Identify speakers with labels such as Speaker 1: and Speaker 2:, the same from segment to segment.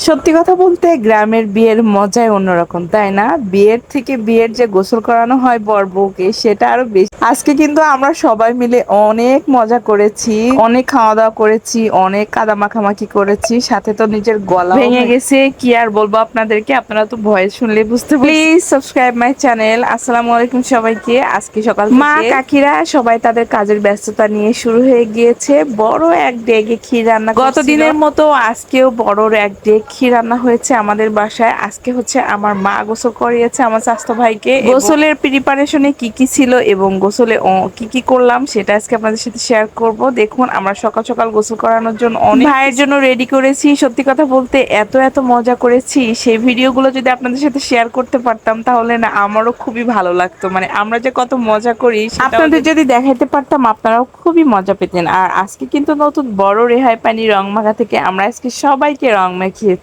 Speaker 1: সত্যি কথা বলতে গ্রামের বিয়ের মজাই অন্যরকম, তাই না? বিয়ের থেকে বিয়ের যে গোসল করানো হয় বর বউকে, সেটা আরো বেশি। আজকে কিন্তু আমরা সবাই মিলে অনেক মজা করেছি, অনেক খাওয়া দাওয়া করেছি, অনেক কাদা মাখামাখি করেছি, সাথে তো নিজের গলা ভেঙে গেছে। কি আর বলবো আপনাদেরকে, আপনারা তো ভয়েস শুনলে বুঝতে পারছেন। Please subscribe my channel. আসসালামু আলাইকুম সবাইকে। আজকে সকাল থেকে মা কাকিরা সবাই তাদের কাজের ব্যস্ততা নিয়ে শুরু হয়ে গিয়েছে। বড় এক ডেগে ক্ষীর রান্না, গত দিনের মতো আজকেও বড় এক ডেগ ক্ষীর রান্না হয়েছে আমাদের বাসায়। আজকে হচ্ছে আমার মা গোসল করিয়েছে আমার স্বাস্থ্য ভাইকে। গোসলের প্রিপারেশনে কি কি ছিল এবং গোসলে কি কি করলাম সেটা আজকে আপনাদের সাথে শেয়ার করব। দেখুন, আমরা সকাল সকাল গোসল করানোর জন্য অনেক ভাইয়ের জন্য রেডি করেছি। সত্যি কথা বলতে এত এত মজা করেছি, সেই ভিডিওগুলো যদি আপনাদের সাথে শেয়ার করতে পারতাম তাহলে না আমারও খুবই ভালো লাগতো। মানে আমরা যে কত মজা করি আপনাদের যদি দেখাইতে পারতাম, আপনারাও খুবই মজা পেতেন। আর আজকে কিন্তু নতুন বড় রেহাই পানি রং মাখা থেকে আমরা আজকে সবাইকে রং মাখিয়েছি।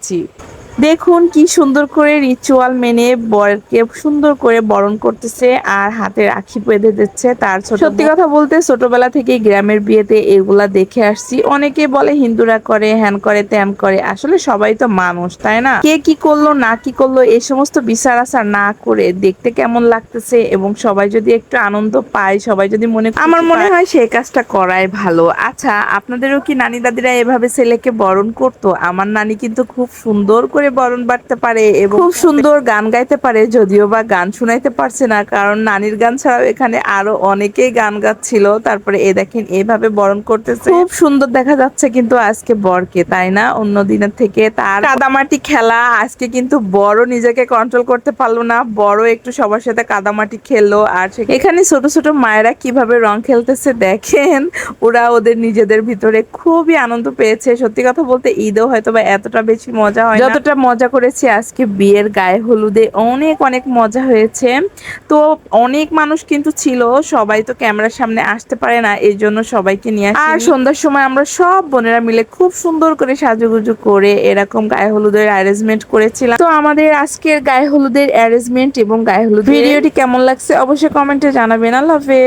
Speaker 1: দেখুন কি সুন্দর করে রিচুয়াল মেনে বরকে সুন্দর করে বরণ করতেছে আর হাতে রাখি বেঁধে দিচ্ছে তার ছোট। সত্যি কথা বলতে ছোটবেলা থেকেই গ্রামের বিয়েতে এগুলা দেখে আসছি। অনেকে বলে হিন্দুরা করে, হ্যান করে, ত্যান করে। আসলে সবাই তো মানুষ, তাই না? কে কি করলো না কি করলো এই সমস্ত বিচার আচার না করে দেখতে কেমন লাগতেছে এবং সবাই যদি একটু আনন্দ পায়, সবাই যদি আমার মনে হয় সেই কাজটা করাই ভালো। আচ্ছা, আপনাদেরও কি নানি দাদিরা এভাবে ছেলেকে বরণ করতো? আমার নানি কিন্তু খুব সুন্দর করে বরণ বাটতে পারে এবং খুব সুন্দর গান গাইতে পারে, যদিও বা গান শুনাইতে পারছে না, কারণ নানির গান ছাড়াও এখানে আরো অনেকেই গান গাচ্ছিল। তারপরে দেখেন এভাবে বরণ করতেছে, খুব সুন্দর দেখা যাচ্ছে কিন্তু আজকে বরকে, তাই না? অন্য দিনের থেকে তার কাদামাটি খেলা। আজকে কিন্তু বড় নিজেকে কন্ট্রোল করতে পারলো না, বড় একটু সবার সাথে কাদামাটি খেললো। আর এখানে ছোট ছোট মায়েরা কিভাবে রং খেলতেছে দেখেন, ওরা ওদের নিজেদের ভিতরে খুবই আনন্দ পেয়েছে। সত্যি কথা বলতে ঈদেও হয়তো বা এতটা বেশি মজা হয় না যতটা মজা করেছি আজকে বিয়ের গায়ে হলুদে। অনেক অনেক মজা হয়েছে। তো অনেক মানুষ কিন্তু ছিল, সবাই তো ক্যামেরার সামনে আসতে পারে না, এই জন্য সবাইকে নিয়ে আসি। আর সন্ধ্যার সময় আমরা সব বোনেরা মিলে খুব সুন্দর করে সাজুগুজু করে এরকম গায়ে হলুদের অ্যারেঞ্জমেন্ট করেছিলাম। তো আমাদের আজকের গায়ে হলুদের অ্যারেঞ্জমেন্ট এবং গায়ে হলুদ ভিডিওটি কেমন লাগছে অবশ্যই কমেন্টে জানাবেন। আল্লাহ হাফেজ।